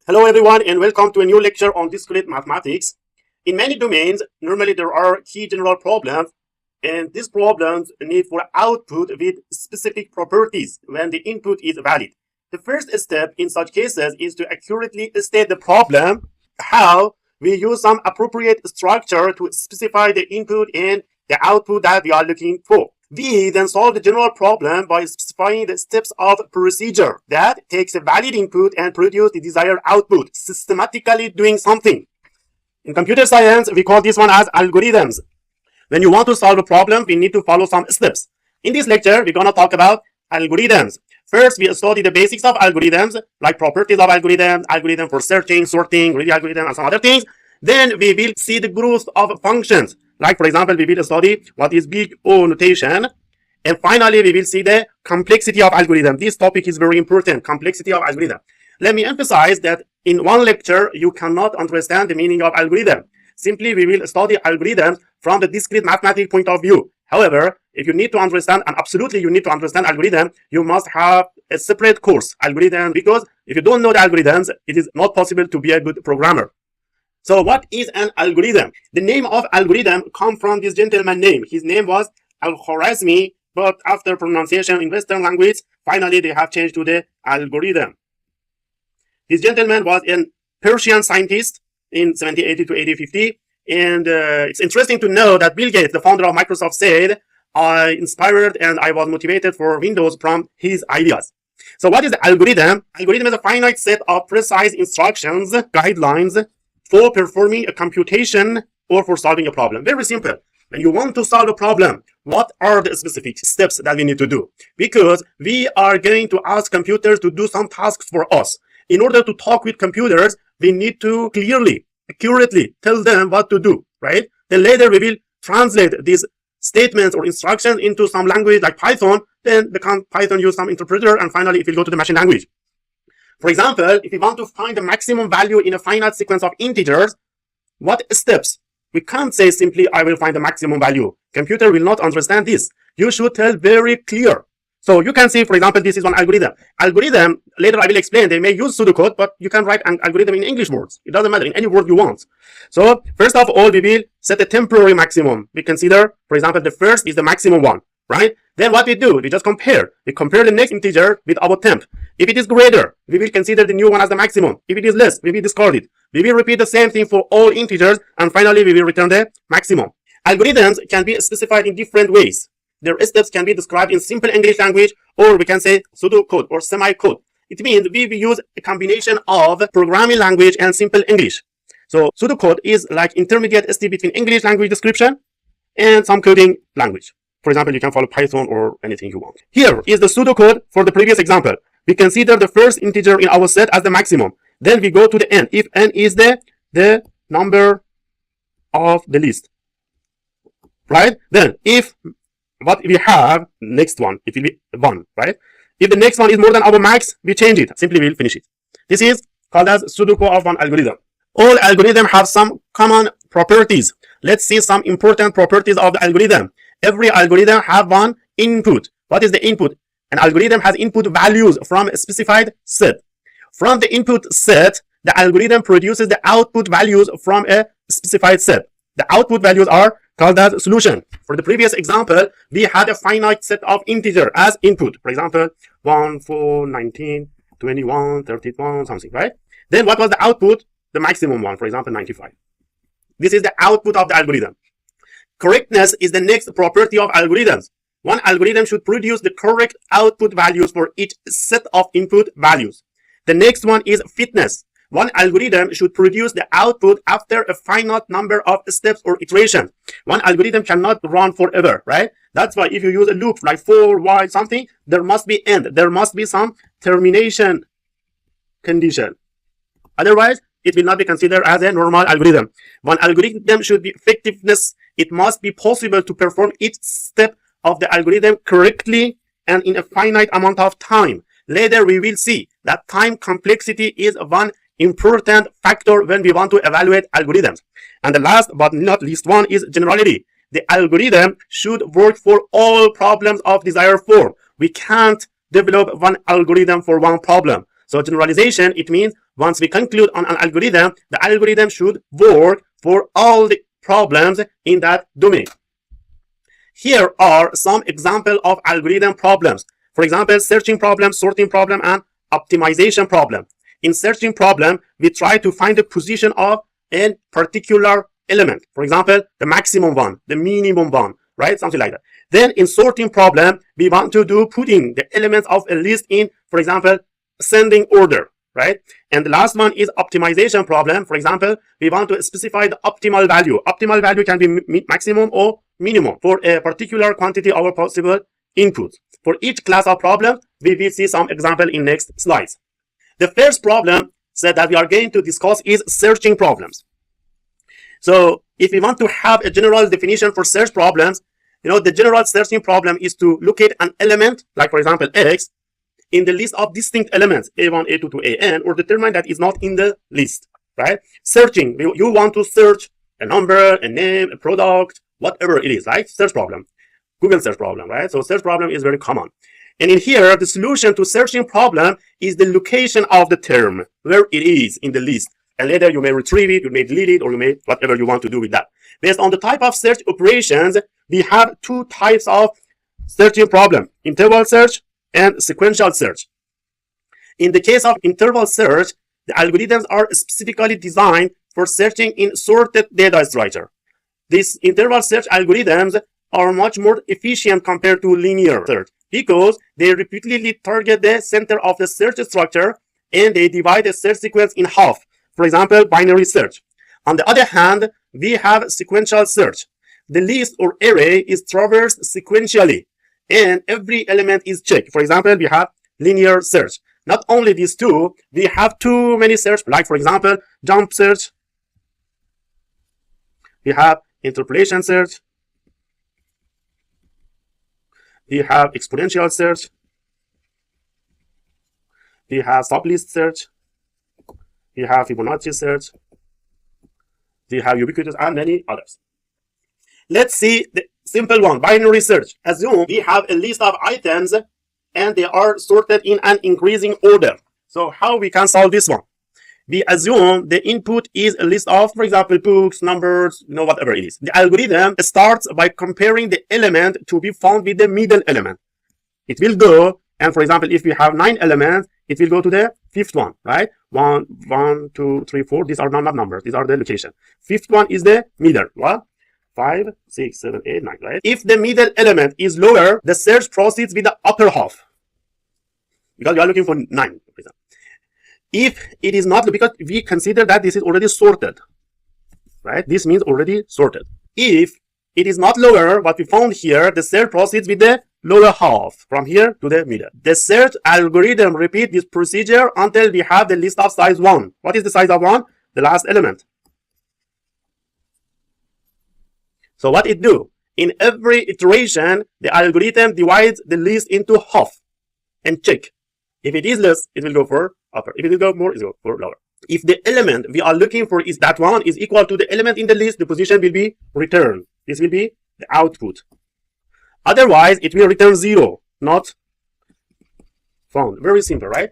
Hello everyone and welcome to a new lecture on discrete mathematics. In many domains, normally there are key general problems, and these problems need for output with specific properties when the input is valid. The first step in such cases is to accurately state the problem, how we use some appropriate structure to specify the input and the output that we are looking for. We then solve the general problem by specifying the steps of procedure that takes a valid input and produce the desired output, systematically doing something. In computer science, we call this one as algorithms. When you want to solve a problem, we need to follow some steps. In this lecture, we're going to talk about algorithms. First, we study the basics of algorithms, like properties of algorithms, algorithm for searching, sorting, reading algorithm, and some other things. Then we will see the growth of functions. Like, for example, we will study what is big O notation. And finally, we will see the complexity of algorithm. This topic is very important, complexity of algorithm. Let me emphasize that in one lecture, you cannot understand the meaning of algorithm. Simply, we will study algorithms from the discrete mathematics point of view. However, if you need to understand, and absolutely you need to understand algorithm, you must have a separate course, algorithm, because if you don't know the algorithms, it is not possible to be a good programmer. So what is an algorithm? The name of algorithm comes from this gentleman's name. His name was Al-Khwarizmi, but after pronunciation in Western language, finally they have changed to the algorithm. This gentleman was a Persian scientist in 1780 to 1850. And it's interesting to know that Bill Gates, the founder of Microsoft, said, I inspired and I was motivated for Windows from his ideas. So what is the algorithm? Algorithm is a finite set of precise instructions, guidelines, for performing a computation or for solving a problem. Very simple. When you want to solve a problem, what are the specific steps that we need to do? Because we are going to ask computers to do some tasks for us. In order to talk with computers, we need to clearly, accurately tell them what to do, right? Then later we will translate these statements or instructions into some language like Python. Then Python use some interpreter, and finally it will go to the machine language. For example, if we want to find the maximum value in a finite sequence of integers, what steps? We can't say simply, I will find the maximum value. Computer will not understand this. You should tell very clear. So you can see, for example, this is one algorithm. Algorithm, later I will explain, they may use pseudocode, but you can write an algorithm in English words. It doesn't matter, in any word you want. So first of all, we will set a temporary maximum. We consider, for example, the first is the maximum one, right? Then what we do, we just compare. We compare the next integer with our temp. If it is greater, we will consider the new one as the maximum. If it is less, we will discard it. We will repeat the same thing for all integers, and finally we will return the maximum. Algorithms can be specified in different ways. Their steps can be described in simple English language, or we can say pseudocode or semi-code. It means we use a combination of programming language and simple English. So pseudocode is like intermediate step between English language description and some coding language. For example, you can follow Python or anything you want. Here is the pseudocode for the previous example. We consider the first integer in our set as the maximum. Then we go to the n. If n is the number of the list, right? Then if what we have, next one, it will be 1, right? If the next one is more than our max, we change it. Simply we'll finish it. This is called as pseudocode of one algorithm. All algorithms have some common properties. Let's see some important properties of the algorithm. Every algorithm have one input. What is the input? An algorithm has input values from a specified set. From the input set, the algorithm produces the output values from a specified set. The output values are called as solution. For the previous example, we had a finite set of integer as input. For example, 1, 4, 19, 21, 31, something, right? Then what was the output? The maximum one, for example, 95. This is the output of the algorithm. Correctness is the next property of algorithms. One algorithm should produce the correct output values for each set of input values. The next one is fitness. One algorithm should produce the output after a finite number of steps or iterations. One algorithm cannot run forever, right? That's why if you use a loop like for, while, something, there must be end. There must be some termination condition. Otherwise, it will not be considered as a normal algorithm. One algorithm should be effectiveness. It must be possible to perform each step of the algorithm correctly and in a finite amount of time. Later, we will see that time complexity is one important factor when we want to evaluate algorithms. And the last but not least one is generality. The algorithm should work for all problems of desired form. We can't develop one algorithm for one problem. So generalization, it means once we conclude on an algorithm, the algorithm should work for all the problems in that domain. Here are some examples of algorithm problems. For example, searching problem, sorting problem, and optimization problem. In searching problem, we try to find the position of a particular element. For example, the maximum one, the minimum one, right? Something like that. Then in sorting problem, we want to do putting the elements of a list in, for example, ascending order, right? And the last one is optimization problem. For example, we want to specify the optimal value. Optimal value can be maximum or minimum for a particular quantity of possible inputs. For each class of problem, we will see some example in next slides. The first problem that we are going to discuss is searching problems. So if we want to have a general definition for search problems, the general searching problem is to locate an element, like for example x, in the list of distinct elements a1, a2 to an, or determine that is not in the list, right? Searching, you want to search a number, a name, a product, whatever it is, right? Search problem, Google search problem, right? So search problem is very common. And in here, the solution to searching problem is the location of the term, where it is in the list. And later you may retrieve it, you may delete it, or you may whatever you want to do with that. Based on the type of search operations, we have two types of searching problem: interval search and sequential search. In the case of interval search, the algorithms are specifically designed for searching in sorted data structure. These interval search algorithms are much more efficient compared to linear search because they repeatedly target the center of the search structure and they divide the search sequence in half. For example, binary search. On the other hand, we have sequential search. The list or array is traversed sequentially and every element is checked. For example, we have linear search. Not only these two, we have too many search, like for example, jump search. We have interpolation search. We have exponential search. We have sublist search. We have Fibonacci search. We have ubiquitous and many others. Let's see the simple one, binary search. Assume we have a list of items and they are sorted in an increasing order. So how we can solve this one? We assume the input is a list of, for example, books, numbers, whatever it is. The algorithm starts by comparing the element to be found with the middle element. It will go, and for example, if we have 9 elements, it will go to the fifth one, right? 1, 2, 3, 4. These are not numbers. These are the location. Fifth one is the middle. What? 5, 6, 7, 8, 9, right? If the middle element is lower, the search proceeds with the upper half. Because we are looking for 9, for example. If it is not, because we consider that this is already sorted, right? This means already sorted. If it is not lower, what we found here, the search proceeds with the lower half, from here to the middle. The search algorithm repeats this procedure until we have the list of size 1. What is the size of 1? The last element. So what it do? In every iteration, the algorithm divides the list into half and check. If it is less, it will go for upper. If it will go more, it will go for lower. If the element we are looking for is that one is equal to the element in the list, the position will be returned. This will be the output. Otherwise, it will return 0, not found. Very simple, right?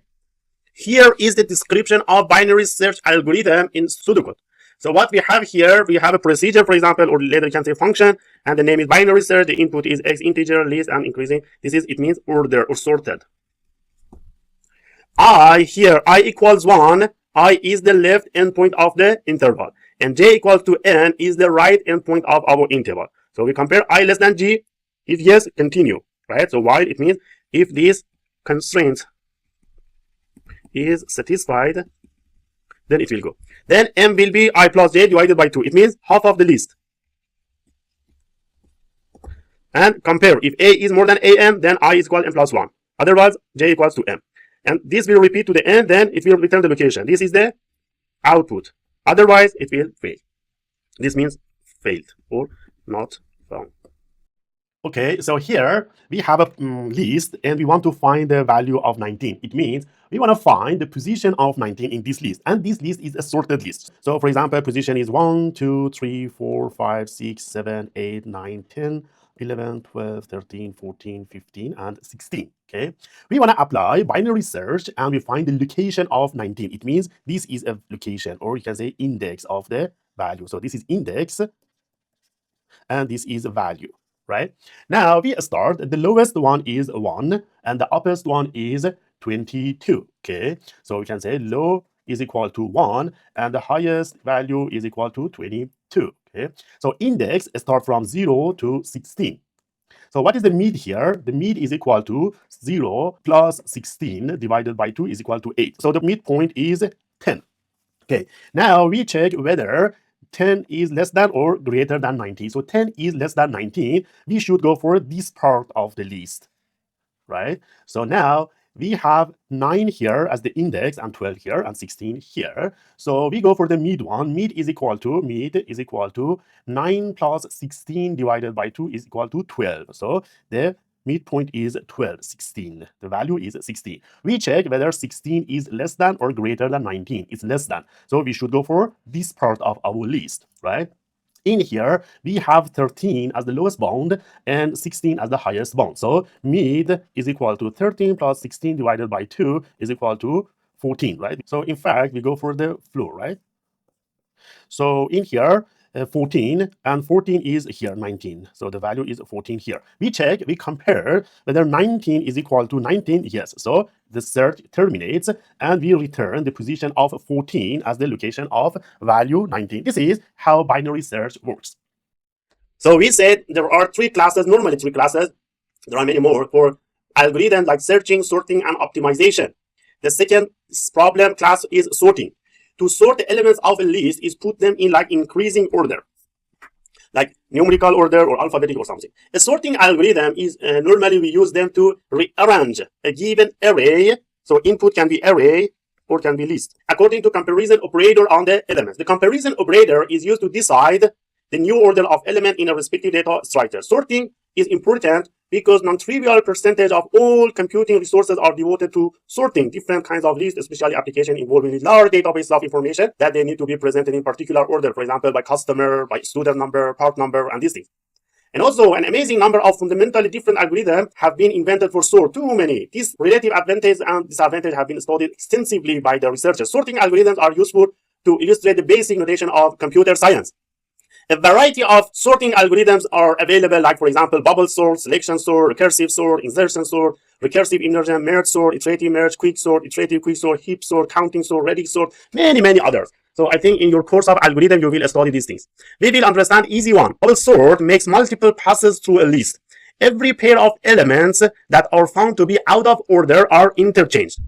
Here is the description of binary search algorithm in Pseudocode. So what we have here, we have a procedure, for example, or later you can say function, and the name is binary search. The input is x integer, list, and increasing. It means order or sorted. I equals 1. I is the left endpoint of the interval. And j equals to n is the right endpoint of our interval. So we compare I less than g. If yes, continue. Right? So while it means if this constraint is satisfied, then it will go. Then m will be I plus j divided by 2. It means half of the list. And compare. If a is more than am, then I is equal to m plus 1. Otherwise, j equals to m. And this will repeat to the end, then it will return the location. This is the output. Otherwise, it will fail. This means failed or not found. Okay, so here we have a list and we want to find the value of 19. It means we want to find the position of 19 in this list. And this list is a sorted list. So for example, position is 1, 2, 3, 4, 5, 6, 7, 8, 9, 10, 11, 12, 13, 14, 15, and 16. Okay, we want to apply binary search and we find the location of 19. It means this is a location, or you can say index of the value. So this is index and this is a value, right? Now we start, the lowest one is 1 and the uppermost one is 22. Okay, so we can say low is equal to 1 and the highest value is equal to 22. Okay, so index start from 0 to 16. So what is the mid here? The mid is equal to 0 plus 16 divided by 2 is equal to 8. So the midpoint is 10. Okay, now we check whether 10 is less than or greater than 19. So 10 is less than 19. We should go for this part of the list, right? So now we have 9 here as the index and 12 here and 16 here. So we go for the mid one. Mid is equal to 9 plus 16 divided by 2 is equal to 12. So the midpoint is 12, 16. The value is 16. We check whether 16 is less than or greater than 19. It's less than. So we should go for this part of our list, right? In here, we have 13 as the lowest bound and 16 as the highest bound. So mid is equal to 13 plus 16 divided by 2 is equal to 14, right? So in fact, we go for the floor, right? So in here, 14 and 14 is here 19. So the value is 14 here. We check, we compare whether 19 is equal to 19. Yes. So the search terminates and we return the position of 14 as the location of value 19. This is how binary search works. So we said there are 3 classes, normally 3 classes. There are many more for algorithms like searching, sorting, and optimization. The second problem class is sorting. To sort the elements of a list is put them in like increasing order, like numerical order or alphabetic or something. A sorting algorithm is normally we use them to rearrange a given array. So input can be array or can be list according to comparison operator on the elements. The comparison operator is used to decide the new order of element in a respective data structure. Sorting is important because non-trivial percentage of all computing resources are devoted to sorting different kinds of lists, especially applications involving large databases of information that they need to be presented in particular order, for example, by customer, by student number, part number, and these things. And also, an amazing number of fundamentally different algorithms have been invented for sort. Too many. These relative advantages and disadvantages have been studied extensively by the researchers. Sorting algorithms are useful to illustrate the basic notation of computer science. A variety of sorting algorithms are available, like, for example, bubble sort, selection sort, recursive sort, insertion sort, recursive inversion, merge sort, iterative merge, quick sort, iterative quick sort, heap sort, counting sort, radix sort, many others. So I think in your course of algorithm, you will study these things. We will understand easy one. Bubble sort makes multiple passes through a list. Every pair of elements that are found to be out of order are interchanged.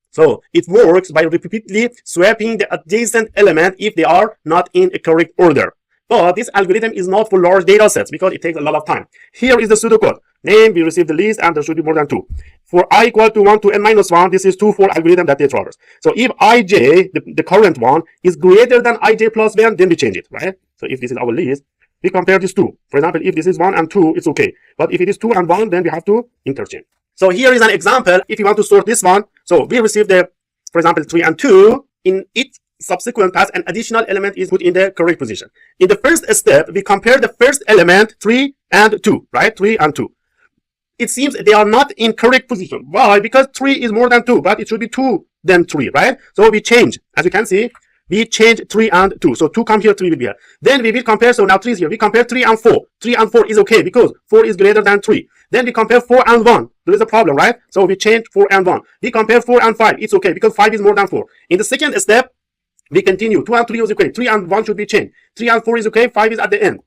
So it works by repeatedly swapping the adjacent element if they are not in a correct order. But this algorithm is not for large data sets because it takes a lot of time. Here is the pseudocode. Name, we receive the list, and there should be more than 2. For I equal to 1 to n minus 1, this is 2 for algorithm that they traverse. So if ij, the current one, is greater than ij plus 1, then we change it, right? So if this is our list, we compare these two. For example, if this is 1 and 2, it's okay. But if it is 2 and 1, then we have to interchange. So here is an example. If you want to sort this one, so we receive the, for example, 3 and 2. In each subsequent pass, an additional element is put in the correct position. In the first step, we compare the first element 3 and 2, right? 3 and 2. It seems they are not in correct position. Why? Because 3 is more than 2, but it should be 2 than 3, right? So we change. As you can see, we change 3 and 2. So 2 come here, 3 will be here. Then we will compare. So now 3 is here. We compare 3 and 4. 3 and 4 is okay because 4 is greater than 3. Then we compare 4 and 1. There is a problem, right? So we change 4 and 1. We compare 4 and 5. It's okay because 5 is more than 4. In the second step, we continue. 2 and 3 is okay. 3 and 1 should be changed. 3 and 4 is okay. 5 is at the end.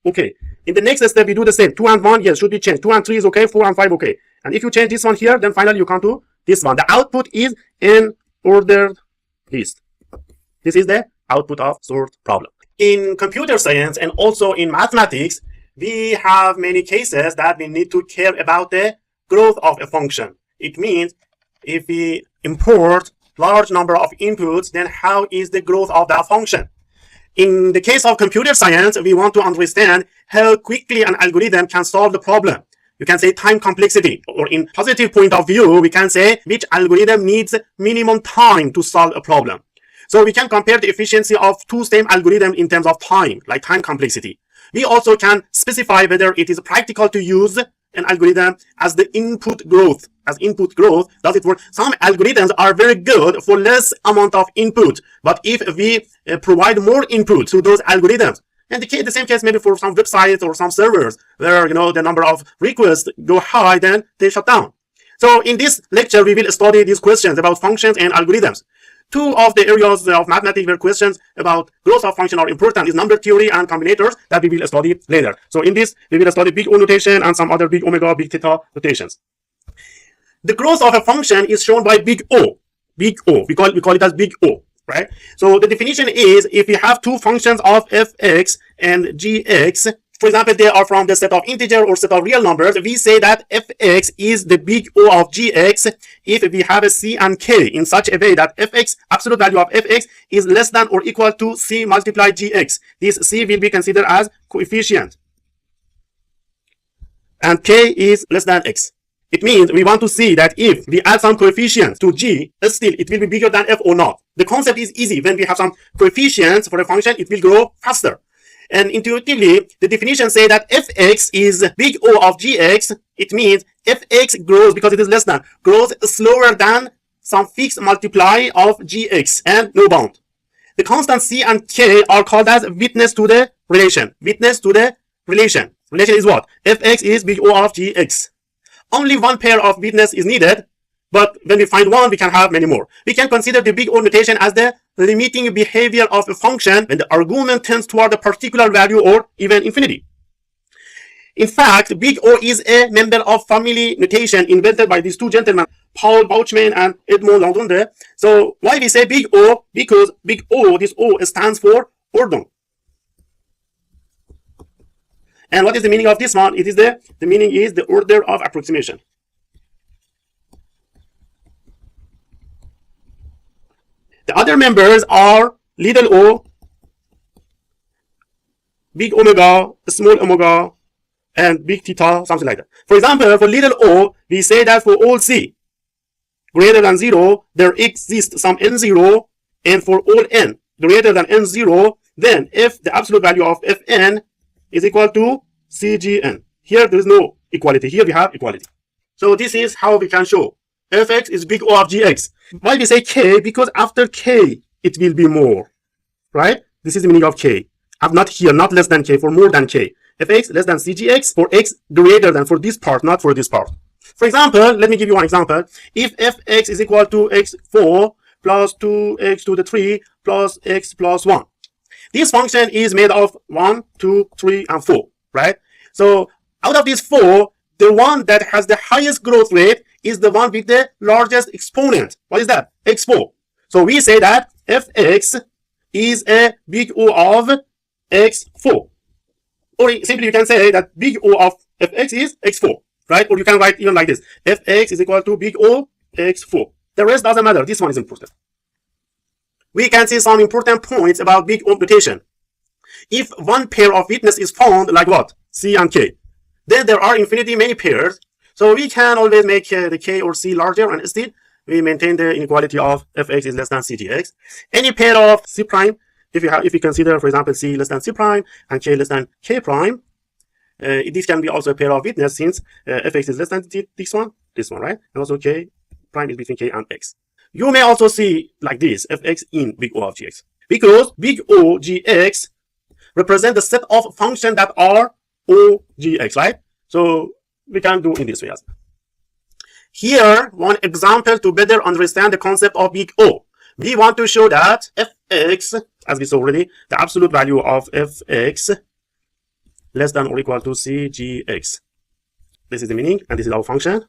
Okay. In the next step, we do the same. 2 and 1, yes, should be changed. 2 and 3 is okay. 4 and 5, okay. And if you change this one here, then finally you come to this one. The output is in ordered list. This is the output of sort problem. In computer science and also in mathematics, we have many cases that we need to care about the growth of a function. It means if we import large number of inputs, then how is the growth of that function? In the case of computer science, we want to understand how quickly an algorithm can solve the problem. You can say time complexity, or in positive point of view, we can say which algorithm needs minimum time to solve a problem. So we can compare the efficiency of two same algorithms in terms of time, like time complexity. We also can specify whether it is practical to use an algorithm as the input growth. As input growth, does it work? Some algorithms are very good for less amount of input, but if we provide more input to those algorithms, and the same case maybe for some websites or some servers where the number of requests go high, then they shut down. So in this lecture, we will study these questions about functions and algorithms. Two of the areas of mathematics where questions about growth of function are important is number theory and combinators that we will study later. So in this, we will study big O notation and some other big omega, big theta notations. The growth of a function is shown by big O. Big O. We call it as big O, right? So the definition is if we have two functions of fx and gx, for example, they are from the set of integer or set of real numbers, we say that fx is the big O of gx if we have a c and k in such a way that fx, absolute value of fx, is less than or equal to c multiplied gx. This c will be considered as coefficient. And k is less than x. It means we want to see that if we add some coefficients to g, still it will be bigger than f or not. The concept is easy. When we have some coefficients for a function, it will grow faster. And intuitively, the definition say that fx is big O of gx. It means fx grows, because it is less than, grows slower than some fixed multiply of gx and no bound. The constant c and k are called as witness to the relation. Witness to the relation. Relation is what? Fx is big O of gx. Only one pair of witness is needed, but when we find one, we can have many more. We can consider the big O notation as the limiting behavior of a function when the argument tends toward a particular value or even infinity. In fact, big O is a member of family notation invented by these two gentlemen, Paul Bouchman and Edmond Landonde. So why we say big O? Because big O, this O stands for ordon. And what is the meaning of this one? It is the meaning is the order of approximation. The other members are little o, big omega, small omega, and big theta, something like that. For example, for little o, we say that for all c greater than 0, there exists some n0, and for all n greater than n0, then if the absolute value of fn is equal to cgn. Here there is no equality. Here we have equality. So this is how we can show fx is big O of gx. Why we say k? Because after k it will be more, right? This is the meaning of k. Not here, not less than k, for more than k. Fx less than cgx, for x greater than, for this part, not for this part. For example, let me give you one example. If fx is equal to x4 plus 2x to the 3 plus x plus 1. This function is made of 1, 2, 3, and 4, right? So out of these 4, the one that has the highest growth rate is the one with the largest exponent. What is that? x4. So we say that fx is a big O of x4. Or simply you can say that big O of fx is x4, right? Or you can write even like this. Fx is equal to big O x4. The rest doesn't matter. This one is important. We can see some important points about big O notation. If one pair of witness is found, like what? C and K. Then there are infinity many pairs. So we can always make the K or C larger, and still we maintain the inequality of fx is less than cgx. Any pair of C prime, if you consider, for example, C less than C prime and K less than K prime, this can be also a pair of witness, since fx is less than this one, right? And also K prime is between K and X. You may also see like this, fx in big O of gx, because big O gx represent the set of functions that are O gx, right? So we can do in this way as well. Here, one example to better understand the concept of big O. We want to show that fx, as we saw already, the absolute value of fx less than or equal to cgx. This is the meaning, and this is our function.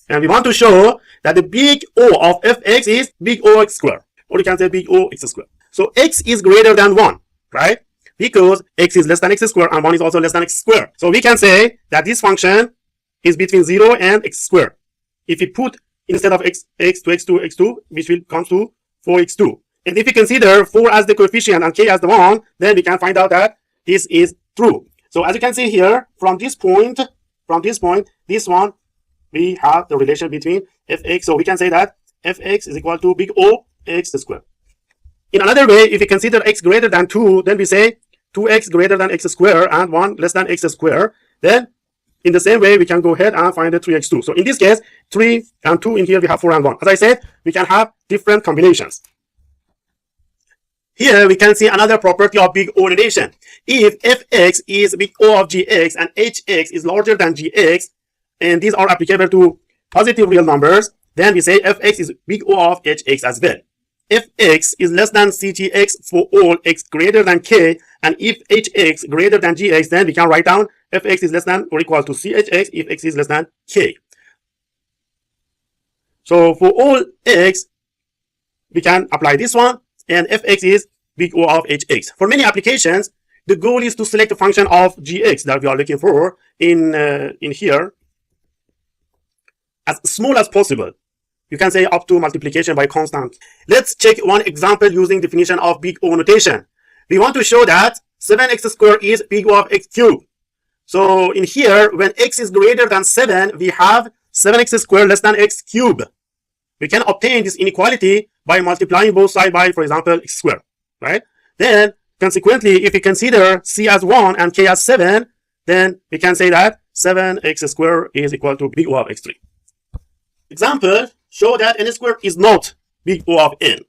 And we want to show that the big O of fx is big O x squared, or you can say big O x squared. So x is greater than 1, right? Because x is less than x squared and 1 is also less than x squared. So we can say that this function is between 0 and x squared. If we put instead of x to x2, x2, which will come to 4x2. And if we consider 4 as the coefficient and k as the 1, then we can find out that this is true. So as you can see here, from this point, this one, we have the relation between fx. So we can say that fx is equal to big O x squared. In another way, if we consider x greater than 2, then we say 2x greater than x squared and 1 less than x squared, then in the same way we can go ahead and find the 3x2. So in this case, 3 and 2, in here we have 4 and 1. As I said, we can have different combinations. Here we can see another property of big O notation. If fx is big O of gx and hx is larger than gx, and these are applicable to positive real numbers, then we say fx is big O of hx as well. If x is less than cgx for all x greater than k, and if hx greater than gx, then we can write down fx is less than or equal to chx if x is less than k. So for all x, we can apply this one, and fx is big O of hx. For many applications, the goal is to select a function of gx that we are looking for in here as small as possible. You can say up to multiplication by constant. Let's check one example using definition of big O notation. We want to show that 7x squared is big O of x cubed. So in here, when x is greater than 7, we have 7x squared less than x cubed. We can obtain this inequality by multiplying both sides by, for example, x squared, right? Then, consequently, if we consider c as 1 and k as 7, then we can say that 7x squared is equal to big O of x3. Example, show that n squared is not big O of n.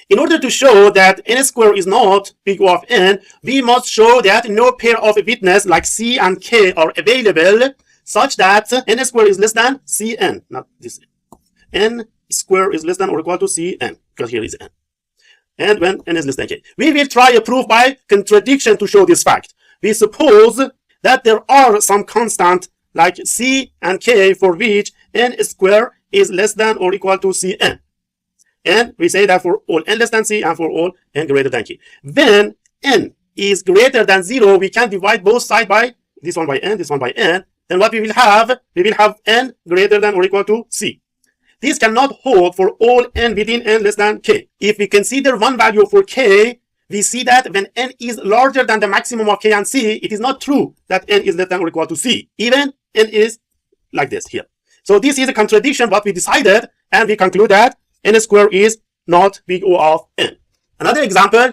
In order to show that n squared is not big O of n, we must show that no pair of witnesses like c and k are available such that n squared is less than cn, not this n squared is less than or equal to cn, because here is n. And when n is less than k. We will try a proof by contradiction to show this fact. We suppose that there are some constant like c and k for which n squared is less than or equal to cn. And we say that for all n less than c and for all n greater than k. When n is greater than 0, we can divide both sides by this one by n, this one by n. Then what we will have n greater than or equal to c. This cannot hold for all n within n less than k. If we consider one value for k, we see that when n is larger than the maximum of k and c, it is not true that n is less than or equal to c. Even n is like this here. So this is a contradiction what we decided, and we conclude that n squared is not big O of n. Another example,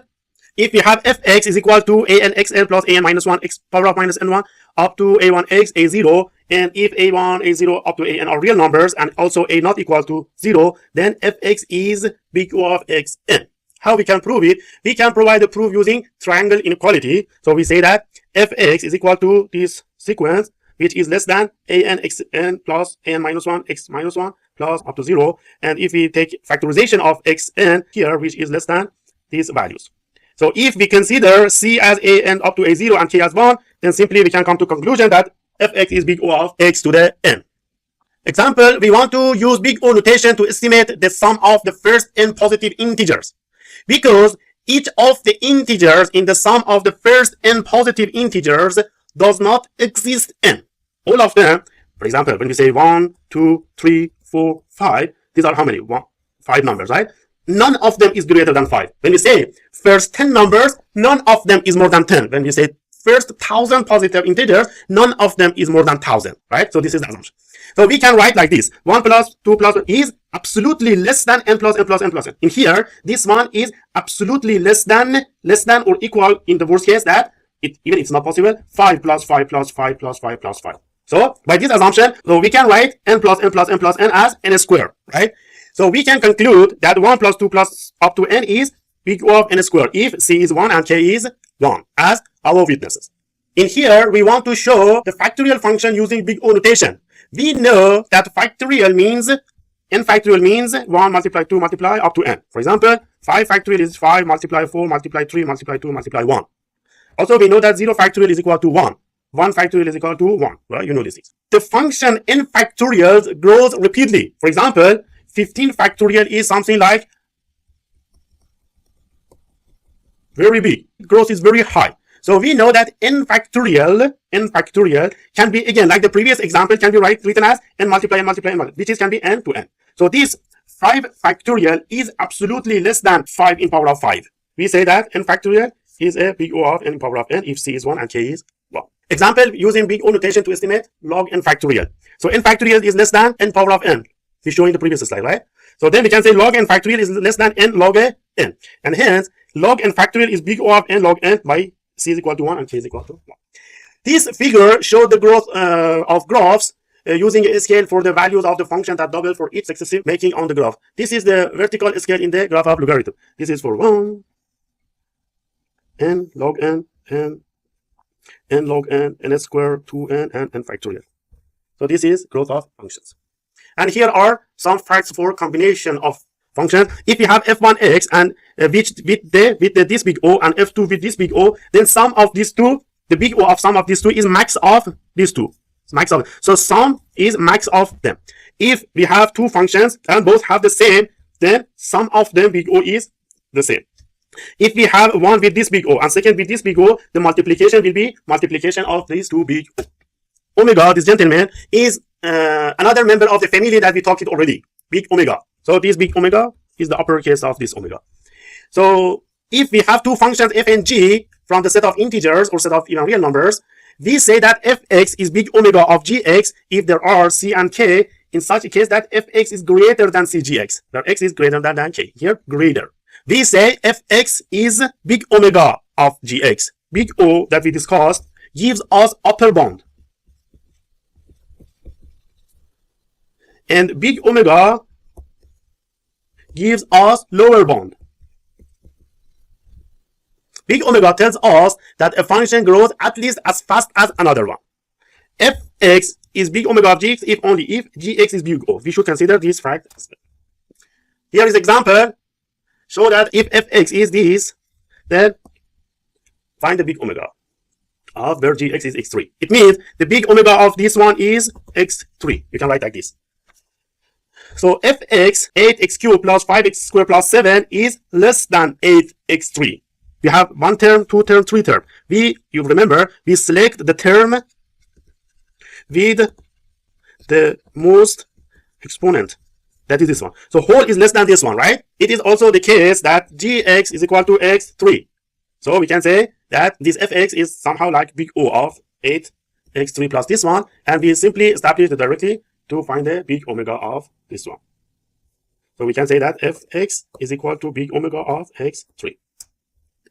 if we have fx is equal to an xn plus an minus 1 x power of minus n1 up to a1x a0, and if a1 a0 up to an are real numbers and also a not equal to 0, then fx is big O of xn. How we can prove it? We can provide a proof using triangle inequality. So we say that fx is equal to this sequence, which is less than an xn plus an minus 1 x minus 1 plus up to 0. And if we take factorization of xn here, which is less than these values. So if we consider c as an up to a0 and k as 1, then simply we can come to conclusion that fx is big O of x to the n. Example, we want to use big O notation to estimate the sum of the first n positive integers. Because each of the integers in the sum of the first n positive integers does not exist n. All of them, for example, when we say 1, 2, 3, 4, 5, these are how many? 5 numbers, right? None of them is greater than 5. When we say first 10 numbers, none of them is more than 10. When we say first 1,000 positive integers, none of them is more than 1,000, right? So this is the assumption. So we can write like this: 1 plus 2 plus 1 is absolutely less than n plus n plus n plus n. In here, this one is absolutely less than or equal, in the worst case, that even it's not possible, 5 plus 5 plus 5 plus 5 plus 5. So by this assumption, so we can write n plus n plus n plus n as n squared, right? So we can conclude that 1 plus 2 plus up to n is big O of n squared if c is 1 and k is 1 as our witnesses. In here, we want to show the factorial function using big O notation. We know that factorial means n factorial means 1 multiply 2 multiply up to n. For example, 5 factorial is 5 multiply 4 multiply 3 multiply 2 multiply 1. Also, we know that 0 factorial is equal to 1. 1 factorial is equal to 1. Right? You know this is. The function n factorial grows repeatedly. For example, 15 factorial is something like very big. Growth is very high. So we know that n factorial can be, again, like the previous example, can be written as n multiply n multiply n multiply, which is can be n to n. So this 5 factorial is absolutely less than 5 in power of 5. We say that n factorial is a big O of n in power of n if c is 1 and k is 1. Example, using big O notation to estimate log n factorial. So n factorial is less than n power of n. We show in the previous slide, right? So then we can say log n factorial is less than n log n. And hence, log n factorial is big O of n log n by c is equal to 1 and k is equal to 1. This figure showed the growth of graphs using a scale for the values of the function that double for each successive making on the graph. This is the vertical scale in the graph of logarithm. This is for 1, n log n, n log n, n square, 2n, and n factorial. So this is growth of functions. And here are some facts for combination of functions. If you have f1x and with this big O and f2 with this big O, then sum of these two, the big O of sum of these two is max of these two. It's max of. So sum is max of them. If we have two functions and both have the same, then sum of them big O is the same. If we have one with this big O and second with this big O, the multiplication will be multiplication of these two big O. Omega, this gentleman, is another member of the family that we talked it already, big omega. So this big omega is the uppercase of this omega. So if we have two functions f and g from the set of integers or set of even real numbers, we say that fx is big omega of gx if there are c and k, in such a case that fx is greater than cgx, where x is greater than k, here greater. We say fx is big omega of gx. Big O that we discussed gives us upper bound. And big omega gives us lower bound. Big omega tells us that a function grows at least as fast as another one. Fx is big omega of gx if only if gx is big O. We should consider this fact. Here is example. Show that if fx is this, then find the big omega of where gx is x3. It means the big omega of this one is x3. You can write like this. So fx, 8x cubed plus 5x squared plus 7 is less than 8x3. We have one term, two term, three term. You remember, we select the term with the most exponent. That is this one. So whole is less than this one, right? It is also the case that gx is equal to x3. So we can say that this fx is somehow like big O of 8x3 plus this one. And we simply establish the directly to find the big omega of this one. So we can say that fx is equal to big omega of x3.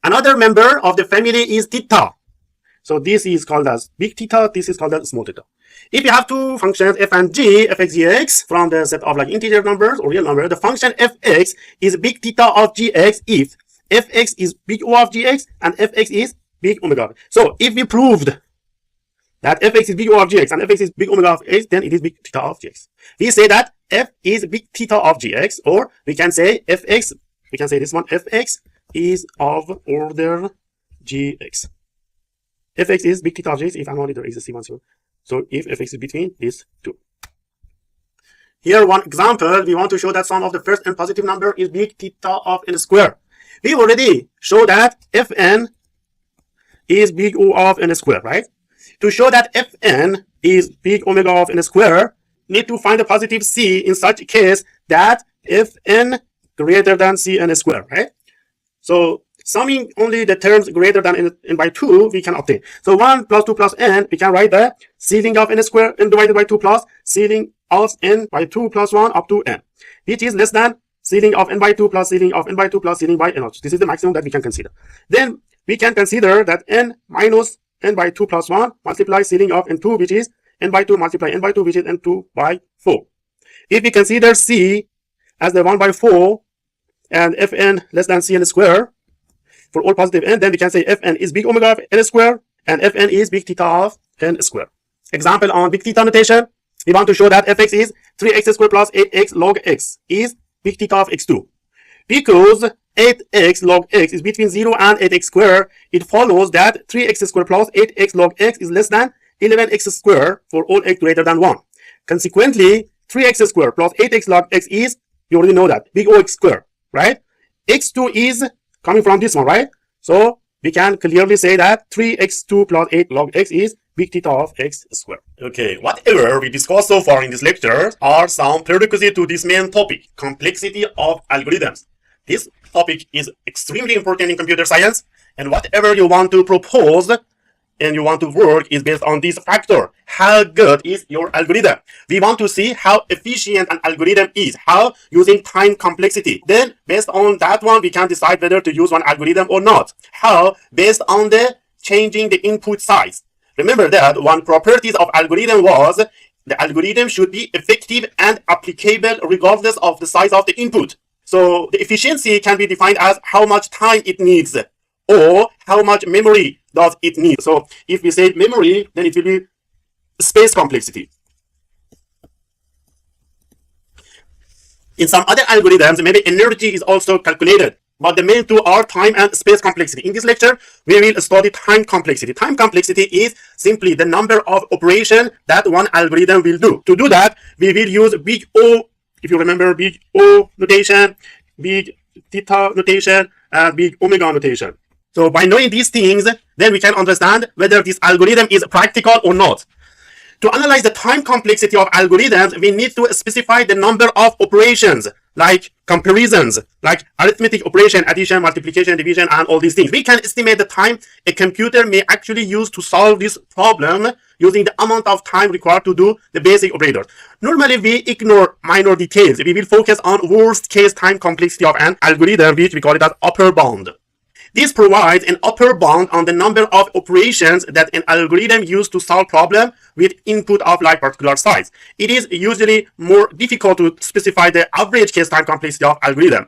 Another member of the family is theta. So this is called as big theta, this is called as small theta. If you have two functions f and g, fx, gx, from the set of like integer numbers or real number, the function fx is big theta of gx if fx is big O of gx and fx is big omega. So if we proved that fx is big O of gx and fx is big omega of x, then it is big theta of gx. We say that f is big theta of gx, or we can say fx, we can say this one, fx is of order gx. Fx is big theta of gx if and only there is a c1 0. So if fx is between these two. Here one example, we want to show that sum of the first n positive number is big theta of n square. We already show that fn is big O of n square, right? To show that fn is big omega of n square, need to find a positive c in such a case that fn greater than cn square, right? So summing only the terms greater than n by 2, we can obtain. So 1 plus 2 plus n, we can write the ceiling of n square n divided by 2 plus ceiling of n by 2 plus 1 up to n, which is less than ceiling of n by 2 plus ceiling of n by 2 plus ceiling by n. This is the maximum that we can consider. Then we can consider that n minus n by 2 plus 1 multiply ceiling of n2, which is n by 2 multiply n by 2, which is n2 by 4. If we consider c as the 1 by 4 and fn less than cn square, for all positive n, then we can say fn is big omega of n square and fn is big theta of n square. Example on big theta notation, we want to show that fx is 3x squared plus 8x log x is big theta of x2. Because 8x log x is between 0 and 8x squared, it follows that 3x squared plus 8x log x is less than 11x squared for all x greater than 1. Consequently, 3x squared plus 8x log x is, you already know that, big O x squared, right? x2 is coming from this one, right? So we can clearly say that 3x2 plus 8 log x is big theta of x squared. Okay, whatever we discussed so far in this lecture are some prerequisites to this main topic, complexity of algorithms. This topic is extremely important in computer science, and whatever you want to propose and you want to work is based on this factor. How good is your algorithm? We want to see how efficient an algorithm is, how using time complexity. Then based on that one, we can decide whether to use one algorithm or not. How based on the changing the input size. Remember that one properties of algorithm was the algorithm should be effective and applicable regardless of the size of the input. So the efficiency can be defined as how much time it needs or how much memory does it need. So if we say memory, then it will be space complexity. In some other algorithms, maybe energy is also calculated, but the main two are time and space complexity. In this lecture, we will study time complexity. Time complexity is simply the number of operations that one algorithm will do. To do that, we will use big O, if you remember big O notation, big theta notation, and big omega notation. So by knowing these things, then we can understand whether this algorithm is practical or not. To analyze the time complexity of algorithms, we need to specify the number of operations, like comparisons, like arithmetic operation, addition, multiplication, division, and all these things. We can estimate the time a computer may actually use to solve this problem using the amount of time required to do the basic operators. Normally, we ignore minor details. We will focus on worst case time complexity of an algorithm, which we call it as upper bound. This provides an upper bound on the number of operations that an algorithm uses to solve problem with input of like particular size. It is usually more difficult to specify the average case time complexity of algorithm.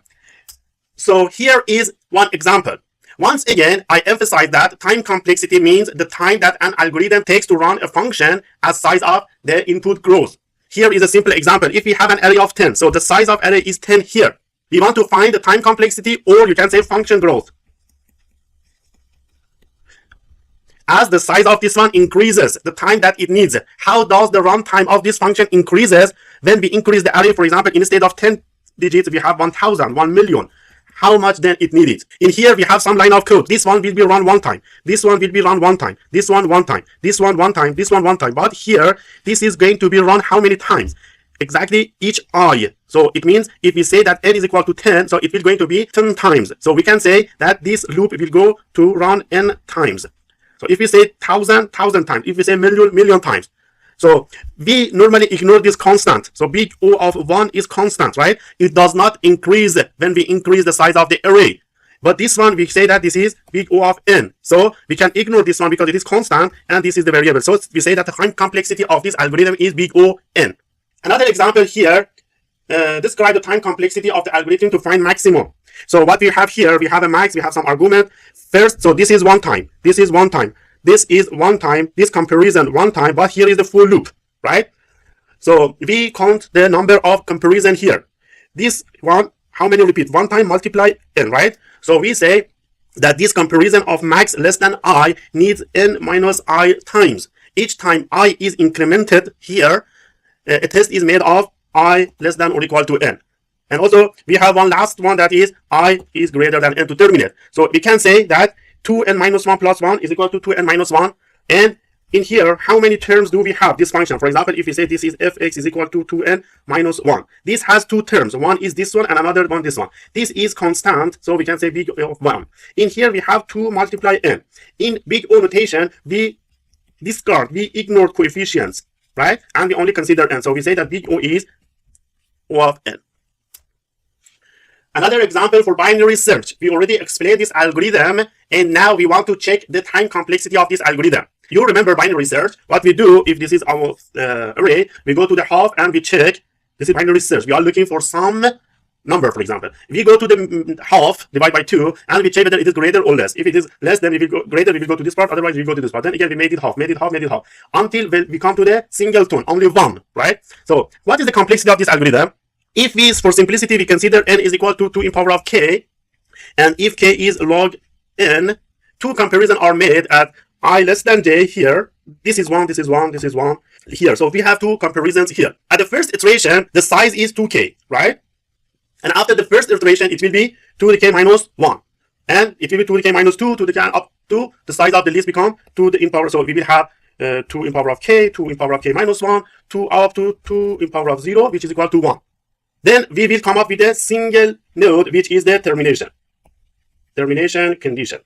So here is one example. Once again, I emphasize that time complexity means the time that an algorithm takes to run a function as size of the input grows. Here is a simple example. If we have an array of 10, so the size of array is 10 here. We want to find the time complexity, or you can say function growth. As the size of this one increases, the time that it needs, how does the runtime of this function increases when we increase the array? For example, instead of 10 digits, we have 1,000, 1 million. How much then it needed? In here, we have some line of code. This one will be run one time. This one will be run one time. This one time. This one time. This one time. But here, this is going to be run how many times? Exactly each I. So it means if we say that n is equal to 10, so it will going to be 10 times. So we can say that this loop will go to run n times. So if we say 1,000 times, if we say million times, so we normally ignore this constant. So big O of 1 is constant, right? It does not increase when we increase the size of the array. But this one, we say that this is big O of n. So we can ignore this one because it is constant and this is the variable. So we say that the time complexity of this algorithm is big O n. Another example here, describe the time complexity of the algorithm to find maximum. So what we have here, we have a max, we have some argument. First, so this is one time, this is one time, this is one time, this comparison one time, but here is the full loop, right? So we count the number of comparison here. This one, how many repeat? One time multiply n, right? So we say that this comparison of max less than I needs n minus I times. Each time I is incremented here, a test is made of I less than or equal to n. And also, we have one last one that is I is greater than n to terminate. So we can say that 2n minus 1 plus 1 is equal to 2n minus 1. And in here, how many terms do we have this function? For example, if we say this is fx is equal to 2n minus 1. This has two terms. One is this one and another one this one. This is constant, so we can say big O of 1. In here, we have 2 multiply n. In big O notation, we discard, we ignore coefficients, right? And we only consider n. So we say that big O is O of n. Another example for binary search. We already explained this algorithm, and now we want to check the time complexity of this algorithm. You remember binary search. What we do, if this is our array, we go to the half and we check. This is binary search. We are looking for some number, for example. We go to the half, divide by 2, and we check whether it is greater or less. If it is less, then we will go greater, we will go to this part. Otherwise, we will go to this part. Then again, we made it half, until we come to the singleton, only 1, right? So what is the complexity of this algorithm? If we, for simplicity, we consider n is equal to 2 in power of k, and if k is log n, two comparisons are made at I less than j here. This is 1, this is 1, this is 1 here. So we have two comparisons here. At the first iteration, the size is 2k, right? And after the first iteration, it will be 2 to the k minus 1. And it will be 2 to the k minus 2 to the k up to the size of the list become 2 in power. So we will have 2 in power of k, 2 in power of k minus 1, 2 up to 2 in power of 0, which is equal to 1. Then we will come up with a single node, which is the termination condition.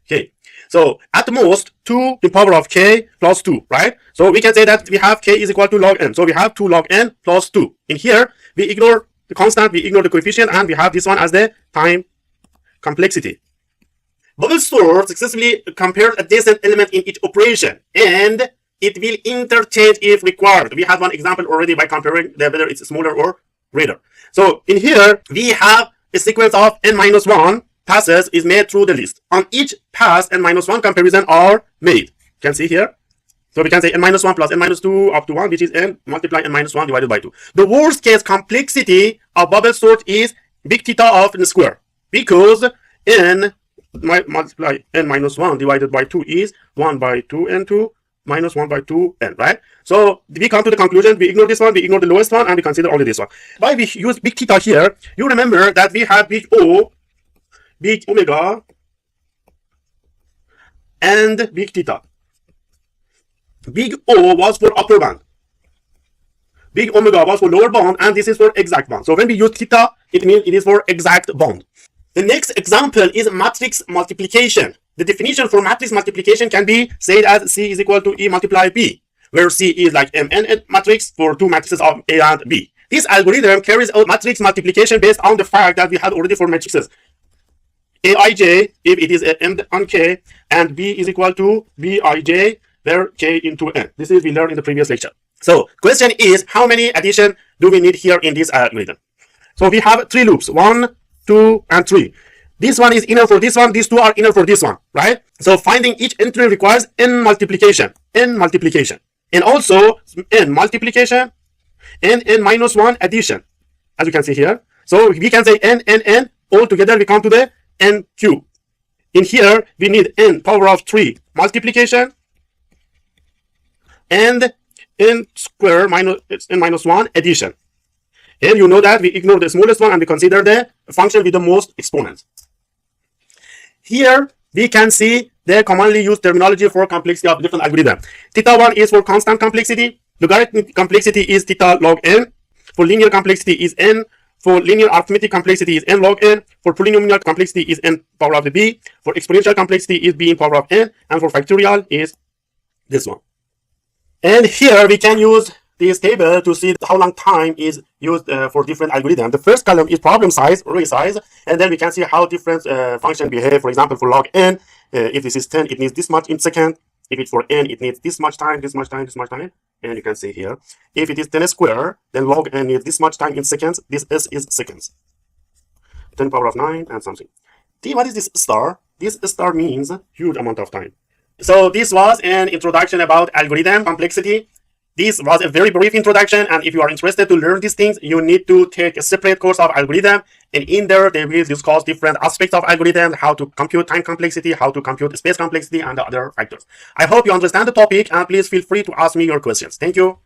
Okay, so at most 2 in power of k plus 2, right? So we can say that we have k is equal to log n. So we have 2 log n plus 2. In here, we ignore the constant, we ignore the coefficient, and we have this one as the time complexity. Bubble sort successfully compares adjacent element in each operation, and it will interchange if required. We had one example already by comparing whether it's smaller or greater. So in here, we have a sequence of n-1 passes is made through the list. On each pass, n-1 comparison are made. You can see here. So we can say n-1 plus n-2 up to 1, which is n multiply n-1 divided by 2. The worst case complexity of bubble sort is Big-Theta of n square, because n multiply n-1 divided by 2 is 1 by 2 n2 minus 1 by 2 n, right? So we come to the conclusion, we ignore this one, we ignore the lowest one, and we consider only this one. Why we use Big-Theta here? You remember that we have big O, big omega, and Big-Theta. Big O was for upper bound, big omega was for lower bound, and this is for exact bound. So when we use theta, it means it is for exact bound. The next example is matrix multiplication. The definition for matrix multiplication can be said as C is equal to E multiply B, where C is like Mn matrix for two matrices of A and B. This algorithm carries out matrix multiplication based on the fact that we had already for matrices Aij if it is M on K, and B is equal to Bij where K into N. This is we learned in the previous lecture. So question is, how many addition do we need here in this algorithm? So we have three loops, 1, 2, and 3. This one is inner for this one, these two are inner for this one, right? So finding each entry requires n multiplication, and also n multiplication and n-1 addition, as you can see here. So we can say n all together we come to the n cube. In here we need n power of 3 multiplication and n square minus n-1 addition. And you know that we ignore the smallest one and we consider the function with the most exponents. Here we can see the commonly used terminology for complexity of different algorithms. Theta 1 is for constant complexity. Logarithmic complexity is theta log n. For linear complexity is n. For linear arithmetic complexity is n log n. For polynomial complexity is n power of the b. For exponential complexity is b in power of n. And for factorial is this one. And here we can use this table to see how long time is used for different algorithms. The first column is problem size, array size, and then we can see how different functions behave. For example, for log n, if this is 10, it needs this much in second. If it's for n, it needs this much time, this much time, this much time. And you can see here, if it is 10 square, then log n needs this much time in seconds. This s is seconds. 10 power of 9 and something. See, what is this star? This star means huge amount of time. So this was an introduction about algorithm complexity. This was a very brief introduction, and if you are interested to learn these things, you need to take a separate course of algorithm, and in there they will discuss different aspects of algorithm, how to compute time complexity, how to compute space complexity, and the other factors. I hope you understand the topic, and please feel free to ask me your questions. Thank you.